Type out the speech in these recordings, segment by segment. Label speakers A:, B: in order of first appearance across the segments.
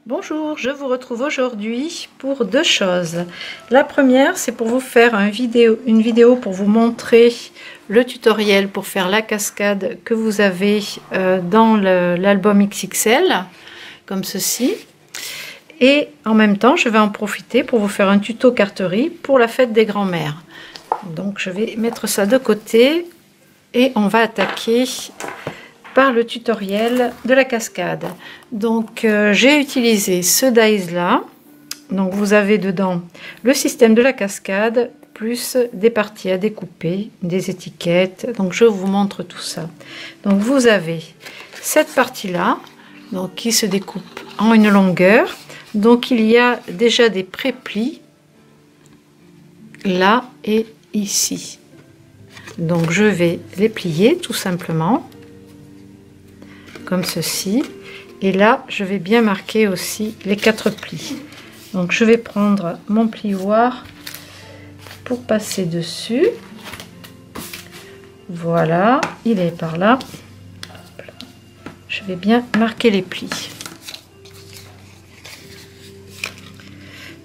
A: Bonjour, je vous retrouve aujourd'hui pour deux choses. La première, c'est pour vous faire une vidéo pour vous montrer le tutoriel pour faire la cascade que vous avez dans l'album XXL, comme ceci. Et en même temps, je vais en profiter pour vous faire un tuto carterie pour la fête des grands-mères. Donc je vais mettre ça de côté et on va attaquer par le tutoriel de la cascade. Donc j'ai utilisé ce dies là. Donc vous avez dedans le système de la cascade plus des parties à découper, des étiquettes. Donc je vous montre tout ça. Donc vous avez cette partie là, donc qui se découpe en une longueur. Donc il y a déjà des pré-plis là et ici. Donc je vais les plier tout simplement comme ceci, et là je vais bien marquer aussi les 4 plis. Donc je vais prendre mon plioir pour passer dessus. Voilà, il est par là. Je vais bien marquer les plis.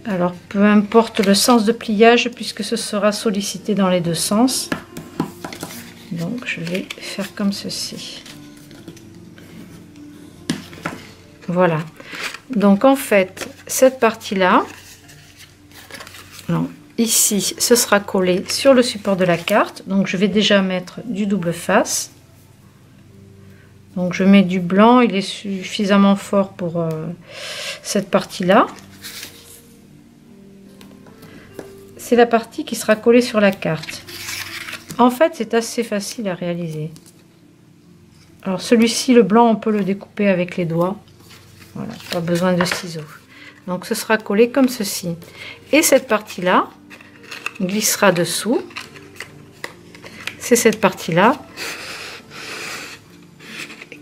A: Alors peu importe le sens de pliage puisque ce sera sollicité dans les deux sens. Donc je vais faire comme ceci. Voilà, donc en fait cette partie là, ici ce sera collé sur le support de la carte. Donc je vais déjà mettre du double face. Donc je mets du blanc, il est suffisamment fort pour cette partie là. C'est la partie qui sera collée sur la carte. En fait c'est assez facile à réaliser. Alors celui-ci, le blanc, on peut le découper avec les doigts. Voilà, pas besoin de ciseaux. Donc ce sera collé comme ceci. Et cette partie-là glissera dessous. C'est cette partie-là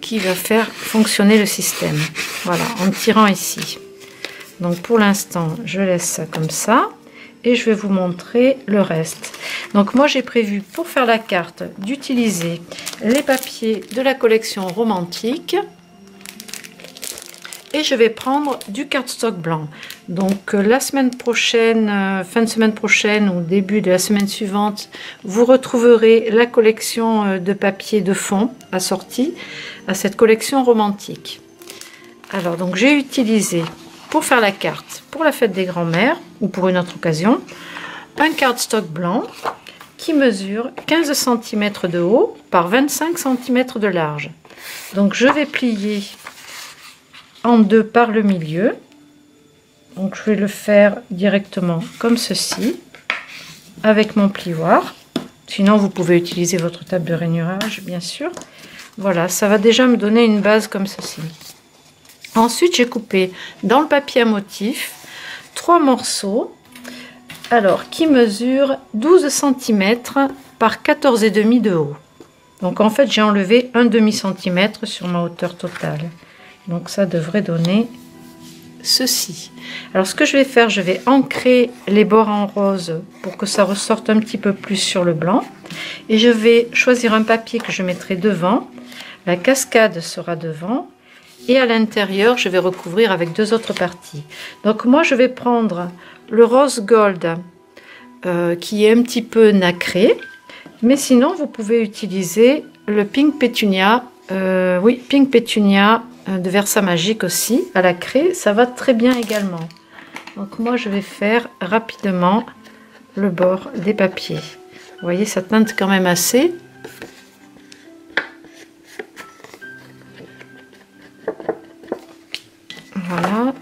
A: qui va faire fonctionner le système. Voilà, en tirant ici. Donc pour l'instant, je laisse ça comme ça. Et je vais vous montrer le reste. Donc moi j'ai prévu pour faire la carte d'utiliser les papiers de la collection romantique. Et je vais prendre du cardstock blanc. Donc la semaine prochaine, fin de semaine prochaine ou début de la semaine suivante, vous retrouverez la collection de papier de fond assortie à cette collection romantique. Alors donc j'ai utilisé pour faire la carte pour la fête des grands-mères ou pour une autre occasion un cardstock blanc qui mesure 15 cm de haut par 25 cm de large. Donc je vais plier en deux par le milieu. Donc je vais le faire directement comme ceci avec mon plioir. Sinon vous pouvez utiliser votre table de rainurage bien sûr. Voilà, ça va déjà me donner une base comme ceci. Ensuite j'ai coupé dans le papier à motif 3 morceaux alors qui mesurent 12 cm par 14,5 de haut. Donc en fait j'ai enlevé un demi-centimètre sur ma hauteur totale. Donc ça devrait donner ceci. Alors ce que je vais faire, je vais ancrer les bords en rose pour que ça ressorte un petit peu plus sur le blanc. Et je vais choisir un papier que je mettrai devant. La cascade sera devant. Et à l'intérieur, je vais recouvrir avec deux autres parties. Donc moi, je vais prendre le rose gold qui est un petit peu nacré. Mais sinon, vous pouvez utiliser le pink pétunia. Oui, pink pétunia de Versamagic aussi à la craie, ça va très bien également. Donc moi je vais faire rapidement le bord des papiers. Vous voyez, ça teinte quand même assez. Voilà.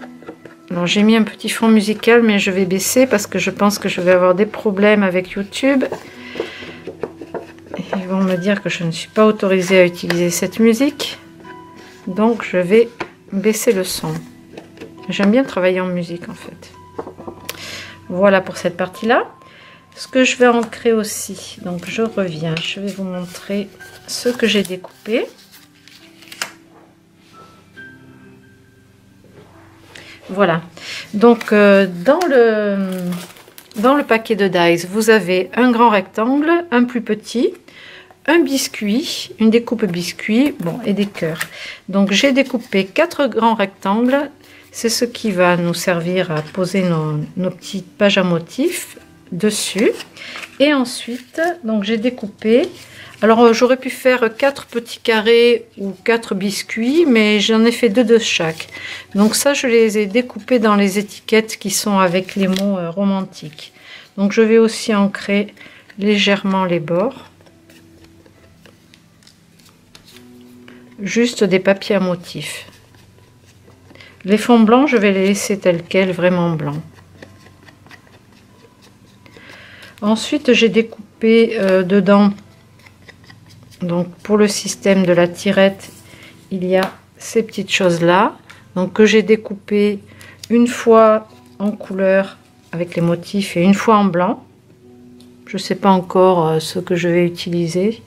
A: Alors j'ai mis un petit fond musical mais je vais baisser parce que je pense que je vais avoir des problèmes avec YouTube. Ils vont me dire que je ne suis pas autorisée à utiliser cette musique. Donc je vais baisser le son. J'aime bien travailler en musique en fait. Voilà pour cette partie là. Ce que je vais ancrer aussi. Donc je reviens. Je vais vous montrer ce que j'ai découpé. Voilà. Donc dans le paquet de dies, vous avez un grand rectangle, un plus petit, un biscuit, une découpe biscuit, bon, et des cœurs. Donc j'ai découpé 4 grands rectangles C'est ce qui va nous servir à poser nos petites pages à motifs dessus. Et ensuite, donc j'ai découpé. Alors j'aurais pu faire 4 petits carrés ou 4 biscuits, mais j'en ai fait 2 de chaque. Donc ça, je les ai découpés dans les étiquettes qui sont avec les mots romantiques. Donc je vais aussi ancrer légèrement les bords. Juste des papiers à motifs. Les fonds blancs, je vais les laisser tels quels, vraiment blancs. Ensuite, j'ai découpé dedans. Donc pour le système de la tirette, il y a ces petites choses là, donc que j'ai découpé une fois en couleur avec les motifs et une fois en blanc. Je ne sais pas encore ce que je vais utiliser.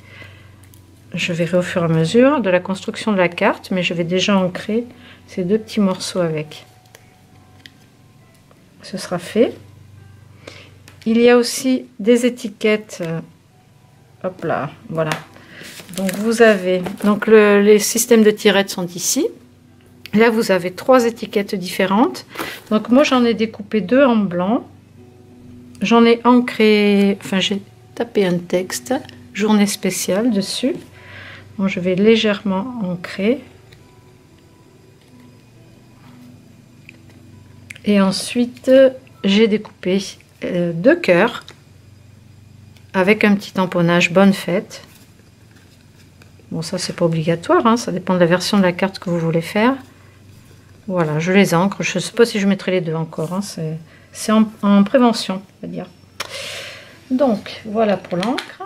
A: Je verrai au fur et à mesure de la construction de la carte, mais je vais déjà ancrer ces 2 petits morceaux avec. Ce sera fait. Il y a aussi des étiquettes. Hop là, voilà. Donc vous avez, donc les systèmes de tirettes sont ici. Là vous avez 3 étiquettes différentes. Donc moi j'en ai découpé 2 en blanc. J'en ai ancré, enfin j'ai tapé un texte, journée spéciale dessus. Bon, je vais légèrement ancrer. Et ensuite j'ai découpé 2 cœurs avec un petit tamponnage bonne fête. Bon, ça, c'est pas obligatoire, hein, ça dépend de la version de la carte que vous voulez faire. Voilà, je les ancre. Je ne sais pas si je mettrai les 2 encore. Hein, c'est en prévention, on va dire. Donc, voilà pour l'encre.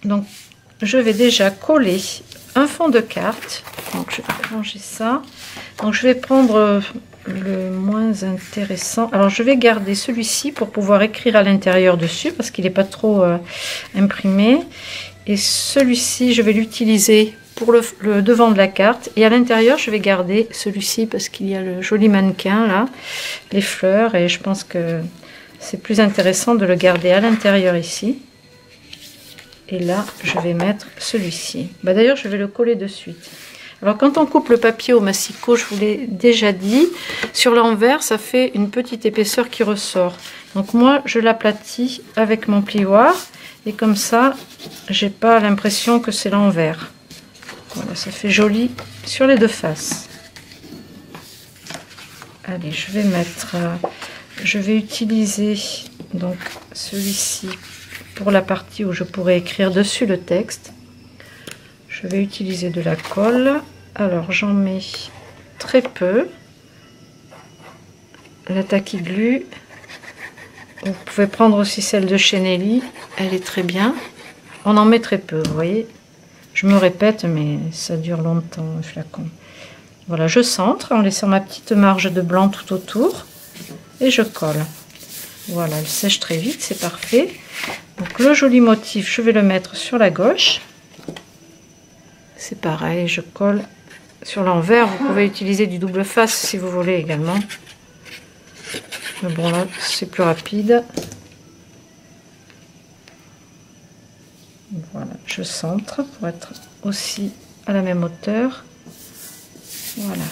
A: Donc, je vais déjà coller un fond de carte. Donc, je vais ranger ça. Donc, je vais prendre le moins intéressant. Alors, je vais garder celui-ci pour pouvoir écrire à l'intérieur dessus parce qu'il n'est pas trop imprimé. Et celui-ci, je vais l'utiliser pour le devant de la carte. Et à l'intérieur, je vais garder celui-ci parce qu'il y a le joli mannequin là, les fleurs. Et je pense que c'est plus intéressant de le garder à l'intérieur ici. Et là, je vais mettre celui-ci. Bah, d'ailleurs, je vais le coller de suite. Alors, quand on coupe le papier au massicot, je vous l'ai déjà dit, sur l'envers, ça fait une petite épaisseur qui ressort. Donc moi, je l'aplatis avec mon plioir. Et comme ça, j'ai pas l'impression que c'est l'envers. Voilà, ça fait joli sur les 2 faces. Allez, je vais mettre, je vais utiliser donc celui-ci pour la partie où je pourrais écrire dessus le texte. Je vais utiliser de la colle. Alors, j'en mets très peu. La Tacky Glue. Vous pouvez prendre aussi celle de chez Nelly, elle est très bien. On en met très peu, vous voyez. Je me répète, mais ça dure longtemps, le flacon. Voilà, je centre en laissant ma petite marge de blanc tout autour. Et je colle. Voilà, elle sèche très vite, c'est parfait. Donc le joli motif, je vais le mettre sur la gauche. C'est pareil, je colle sur l'envers. Vous pouvez utiliser du double face si vous voulez également. Mais bon, là, c'est plus rapide. Voilà, je centre pour être aussi à la même hauteur. Voilà.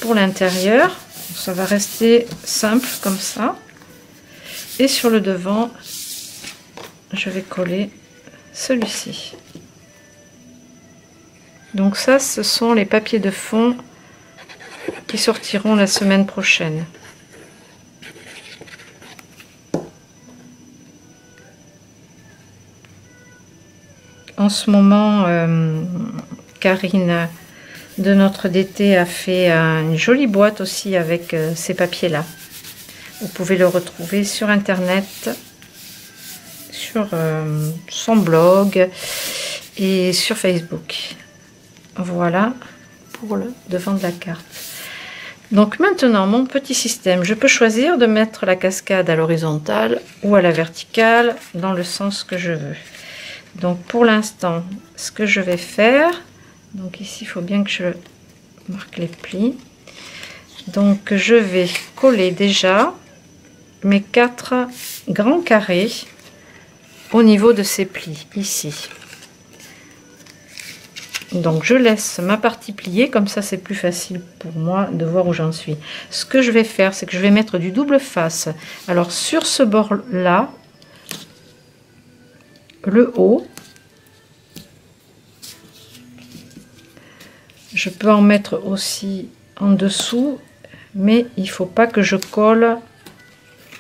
A: Pour l'intérieur, ça va rester simple comme ça. Et sur le devant, je vais coller celui-ci. Donc ça, ce sont les papiers de fond qui sortiront la semaine prochaine. En ce moment, Karine de notre DT a fait une jolie boîte aussi avec ces papiers-là. Vous pouvez le retrouver sur Internet, sur son blog et sur Facebook. Voilà pour le devant de la carte. Donc maintenant, mon petit système, je peux choisir de mettre la cascade à l'horizontale ou à la verticale dans le sens que je veux. Donc pour l'instant, ce que je vais faire, donc ici il faut bien que je marque les plis. Donc je vais coller déjà mes 4 grands carrés au niveau de ces plis ici. Donc je laisse ma partie pliée, comme ça c'est plus facile pour moi de voir où j'en suis. Ce que je vais faire, c'est que je vais mettre du double face. Alors sur ce bord là, le haut, je peux en mettre aussi en dessous, mais il faut pas que je colle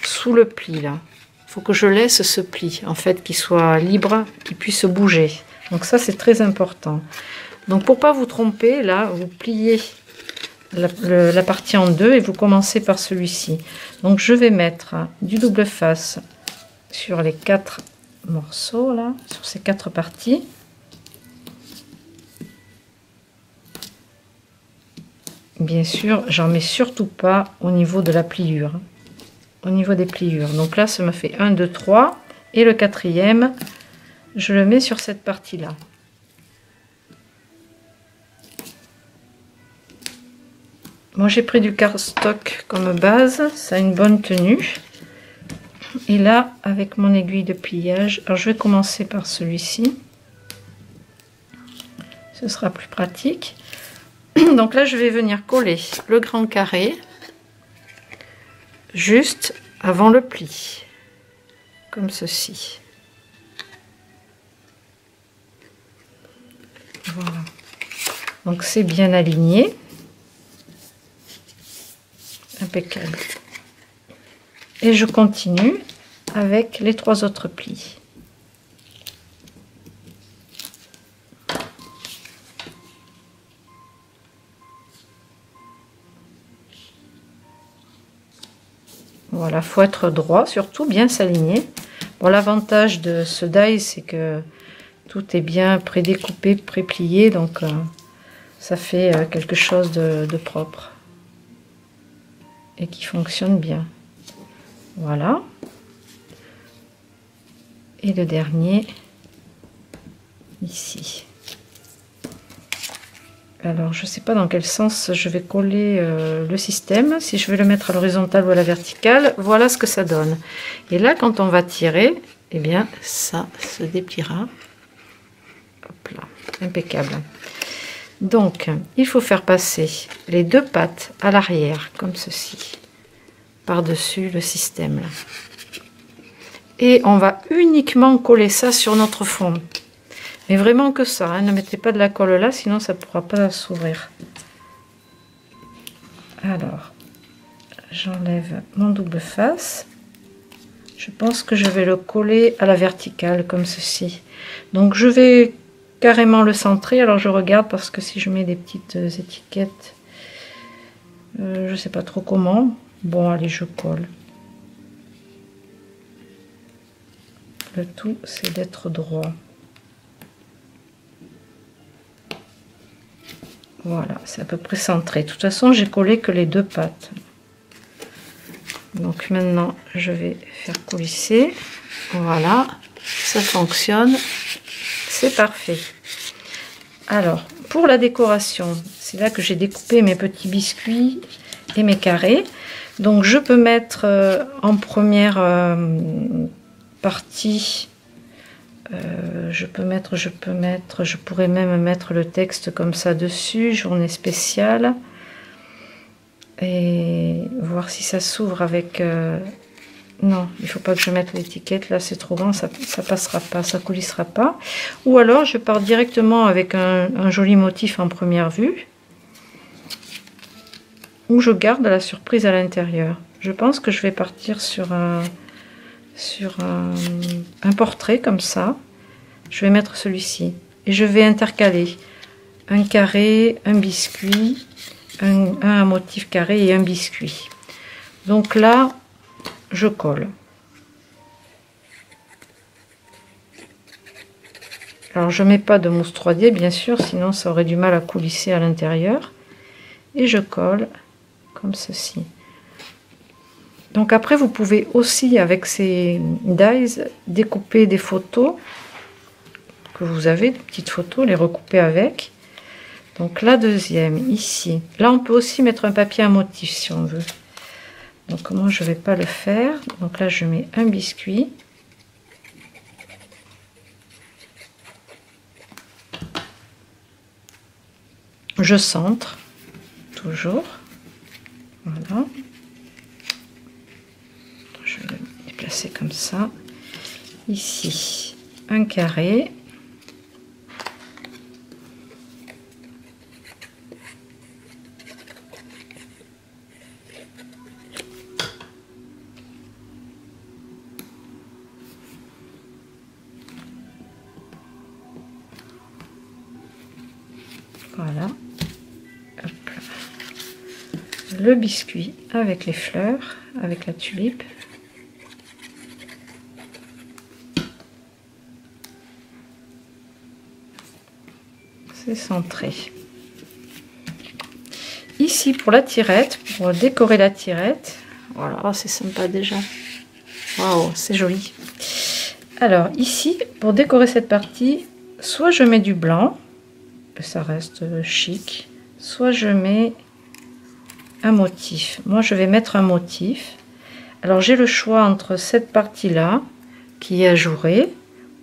A: sous le pli là. Il faut que je laisse ce pli en fait qui soit libre, qui puisse bouger. Donc ça c'est très important. Donc pour pas vous tromper, là vous pliez la partie en deux et vous commencez par celui-ci. Donc je vais mettre du double face sur les 4 morceaux là, sur ces 4 parties. Bien sûr, j'en mets surtout pas au niveau de la pliure, au niveau des pliures. Donc là, ça me fait 1, 2, 3 et le 4e, je le mets sur cette partie là. Moi j'ai pris du cardstock comme base, ça a une bonne tenue. Et là, avec mon aiguille de pliage, alors je vais commencer par celui-ci, ce sera plus pratique. Donc là je vais venir coller le grand carré juste avant le pli, comme ceci. Voilà, donc c'est bien aligné, impeccable. Et je continue avec les 3 autres plis. Voilà, faut être droit, surtout bien s'aligner. Bon, l'avantage de ce die, c'est que tout est bien prédécoupé, pré-plié, donc ça fait quelque chose de propre et qui fonctionne bien. Voilà. Et le dernier ici. Alors je sais pas dans quel sens je vais coller le système, si je vais le mettre à l'horizontale ou à la verticale. Voilà ce que ça donne. Et là quand on va tirer, eh bien ça se dépliera. Hop là, impeccable. Donc il faut faire passer les 2 pattes à l'arrière comme ceci, par dessus le système là. Et on va uniquement coller ça sur notre fond. Mais vraiment que ça, hein. Ne mettez pas de la colle là, sinon ça ne pourra pas s'ouvrir. Alors, j'enlève mon double face. Je pense que je vais le coller à la verticale, comme ceci. Donc je vais carrément le centrer. Alors je regarde, parce que si je mets des petites étiquettes, je ne sais pas trop comment. Bon, allez, je colle. Le tout, c'est d'être droit. Voilà, c'est à peu près centré. De toute façon, j'ai collé que les 2 pattes. Donc maintenant, je vais faire coulisser. Voilà, ça fonctionne. C'est parfait. Alors, pour la décoration, c'est là que j'ai découpé mes petits biscuits et mes carrés. Donc, je peux mettre en première partie... je pourrais même mettre le texte comme ça dessus, journée spéciale, et voir si ça s'ouvre avec... non, il faut pas que je mette l'étiquette, là c'est trop grand, ça passera pas, ça coulissera pas. Ou alors je pars directement avec un joli motif en première vue, où je garde la surprise à l'intérieur. Je pense que je vais partir sur un portrait comme ça. Je vais mettre celui-ci et je vais intercaler un carré, un biscuit, un motif carré et un biscuit. Donc là je colle. Alors je mets pas de mousse 3D bien sûr, sinon ça aurait du mal à coulisser à l'intérieur, et je colle comme ceci. Donc après vous pouvez aussi avec ces dies découper des photos que vous avez, des petites photos, les recouper avec. Donc la deuxième ici, là on peut aussi mettre un papier à motif si on veut. Donc moi je vais pas le faire, donc là je mets un biscuit. je centre toujours. Voilà. Je vais le déplacer comme ça. Ici, un carré. Voilà. Hop là. Le biscuit avec les fleurs, avec la tulipe. C'est centré. Ici pour la tirette, pour décorer la tirette, voilà, c'est sympa déjà. Waouh, c'est joli. Alors ici, pour décorer cette partie, soit je mets du blanc, ça reste chic, soit je mets un motif. Moi je vais mettre un motif. Alors j'ai le choix entre cette partie là qui est ajourée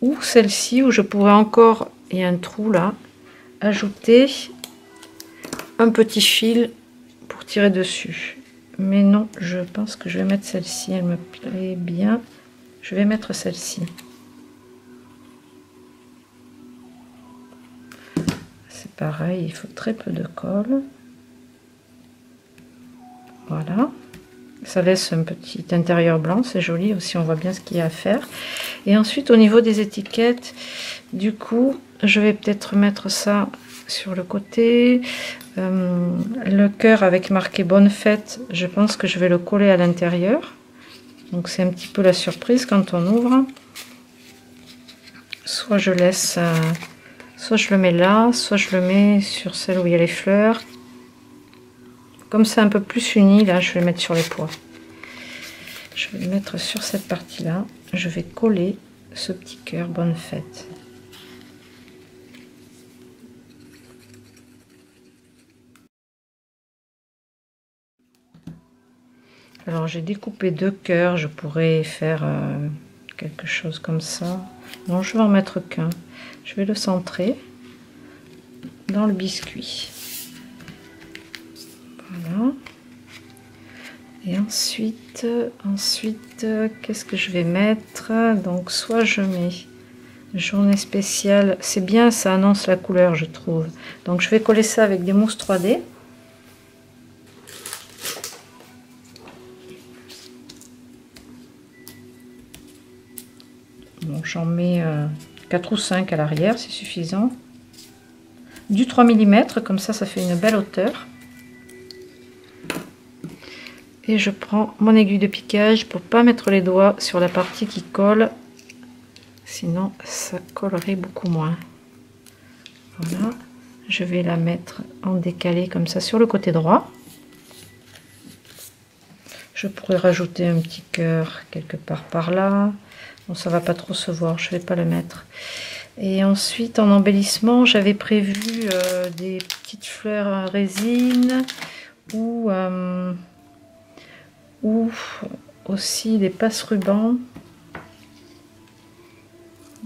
A: ou celle-ci où je pourrais encore, il y a un trou là, ajouter un petit fil pour tirer dessus. Mais non, je pense que je vais mettre celle-ci, elle me plaît bien. Je vais mettre celle-ci. C'est pareil, il faut très peu de colle. Voilà. Ça laisse un petit intérieur blanc, c'est joli aussi, on voit bien ce qu'il y a à faire. Et ensuite au niveau des étiquettes, du coup, je vais peut-être mettre ça sur le côté. Le cœur avec marqué bonne fête, je pense que je vais le coller à l'intérieur. Donc c'est un petit peu la surprise quand on ouvre. Soit je laisse, soit je le mets là, soit je le mets sur celle où il y a les fleurs. Comme c'est un peu plus uni, là je vais le mettre sur les pois. Je vais le mettre sur cette partie là. Je vais coller ce petit cœur bonne fête. Alors j'ai découpé 2 cœurs, je pourrais faire quelque chose comme ça. Non, je vais en mettre qu'un. Je vais le centrer dans le biscuit. Voilà. Et ensuite qu'est-ce que je vais mettre? Donc soit je mets journée spéciale, c'est bien, ça annonce la couleur je trouve. Donc je vais coller ça avec des mousses 3D. Bon, j'en mets 4 ou 5 à l'arrière, c'est suffisant. Du 3 mm, comme ça fait une belle hauteur. Et je prends mon aiguille de piquage pour pas mettre les doigts sur la partie qui colle, sinon ça collerait beaucoup moins. Voilà, je vais la mettre en décalé comme ça sur le côté droit. Je pourrais rajouter un petit cœur quelque part par là. Bon, ça va pas trop se voir, je vais pas le mettre. Et ensuite en embellissement, j'avais prévu des petites fleurs à résine ou aussi des passe-rubans.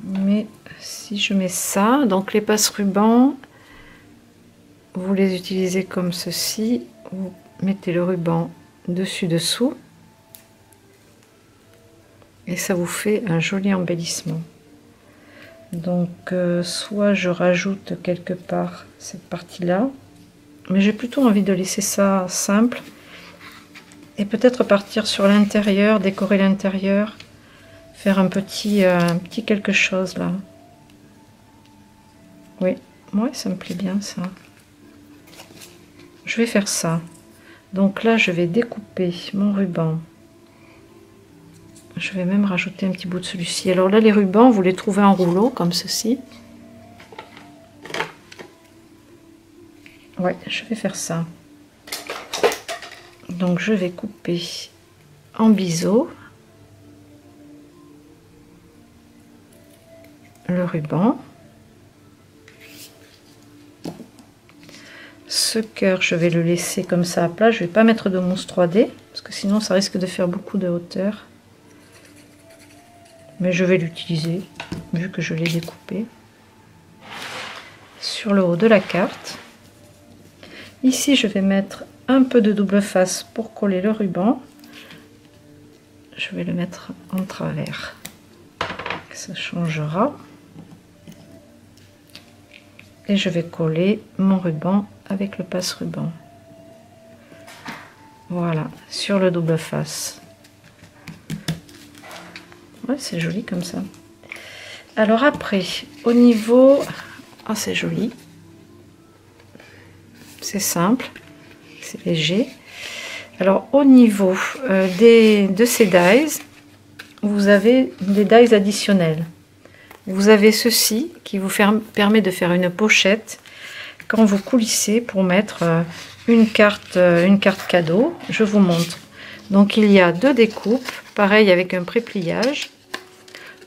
A: Mais si je mets ça, donc les passe-rubans, vous les utilisez comme ceci. Vous mettez le ruban dessus dessous et ça vous fait un joli embellissement. Donc soit je rajoute quelque part cette partie là, mais j'ai plutôt envie de laisser ça simple et peut-être partir sur l'intérieur, décorer l'intérieur, faire un petit quelque chose là. Oui, ouais, ça me plaît bien ça. Je vais faire ça. Donc là je vais découper mon ruban. Je vais même rajouter un petit bout de celui-ci. Alors là les rubans vous les trouvez en rouleau comme ceci. Ouais, je vais faire ça. Donc je vais couper en biseau le ruban. Ce cœur, je vais le laisser comme ça à plat. Je vais pas mettre de mousse 3D parce que sinon ça risque de faire beaucoup de hauteur. Mais je vais l'utiliser vu que je l'ai découpé sur le haut de la carte. Ici, je vais mettre un peu de double face pour coller le ruban. Je vais le mettre en travers. Ça changera. Et je vais coller mon ruban avec le passe-ruban. Voilà, sur le double face. Ouais, c'est joli comme ça. Alors après, au niveau... Ah, c'est joli. C'est simple. C'est léger. Alors, au niveau de ces dies, vous avez des dies additionnels. Vous avez ceci qui vous permet de faire une pochette quand vous coulissez pour mettre une carte cadeau. Je vous montre. Donc il y a 2 découpes, pareil avec un pré-pliage.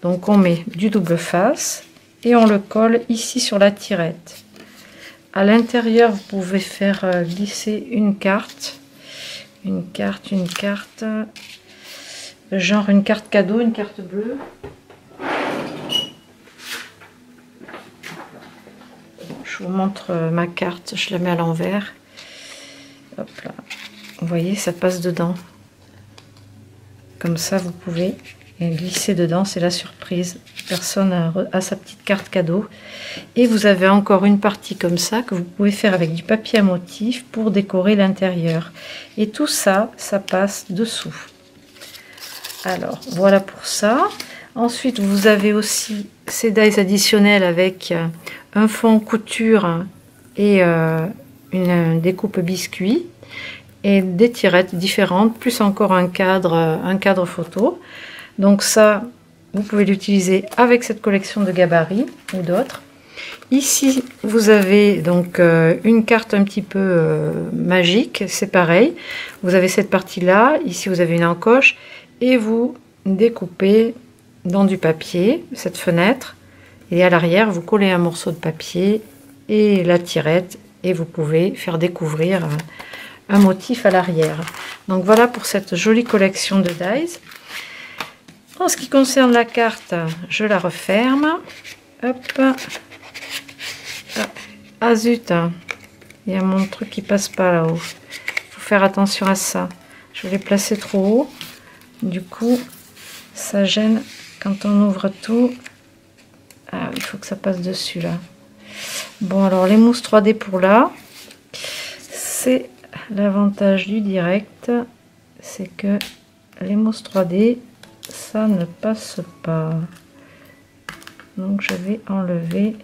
A: Donc on met du double face et on le colle ici sur la tirette. À l'intérieur, vous pouvez faire glisser une carte, genre une carte cadeau, une carte bleue. Je vous montre ma carte, je la mets à l'envers. Hop là. Vous voyez, ça passe dedans. Comme ça, vous pouvez glisser dedans, c'est la surprise. Personne a sa petite carte cadeau. Et vous avez encore une partie comme ça que vous pouvez faire avec du papier à motif pour décorer l'intérieur. Et tout ça, ça passe dessous. Alors, voilà pour ça. Ensuite, vous avez aussi ces dies additionnels avec un fond couture et une découpe biscuit et des tirettes différentes, plus encore un cadre photo. Donc ça, vous pouvez l'utiliser avec cette collection de gabarits ou d'autres. Ici, vous avez donc une carte un petit peu magique, c'est pareil. Vous avez cette partie-là, ici vous avez une encoche et vous découpez dans du papier cette fenêtre et à l'arrière vous collez un morceau de papier et la tirette et vous pouvez faire découvrir un motif à l'arrière. Donc voilà pour cette jolie collection de dies. En ce qui concerne la carte, je la referme. Hop. Ah zut, il y a mon truc qui passe pas là-haut. Il faut faire attention à ça. Je l'ai placé trop haut. Du coup, ça gêne quand on ouvre tout. Ah, il faut que ça passe dessus là. Bon, alors les mousses 3D pour là, c'est l'avantage du direct, c'est que les mousses 3D, ça ne passe pas. Donc je vais enlever,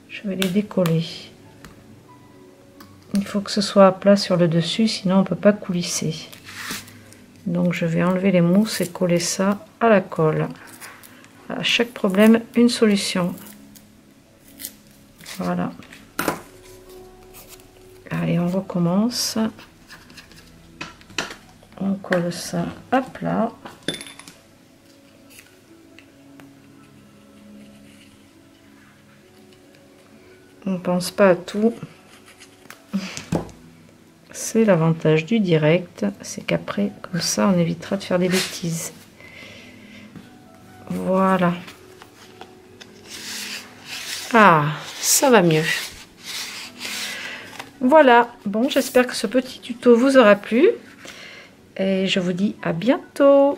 A: je vais les décoller. Il faut que ce soit à plat sur le dessus, sinon on ne peut pas coulisser. Donc je vais enlever les mousses et coller ça à la colle. À chaque problème, une solution. Voilà. Allez, on recommence. On colle ça à plat. On ne pense pas à tout. C'est l'avantage du direct, c'est qu'après, comme ça, on évitera de faire des bêtises. Voilà. Ah, ça va mieux. Voilà. Bon, j'espère que ce petit tuto vous aura plu. Et je vous dis à bientôt.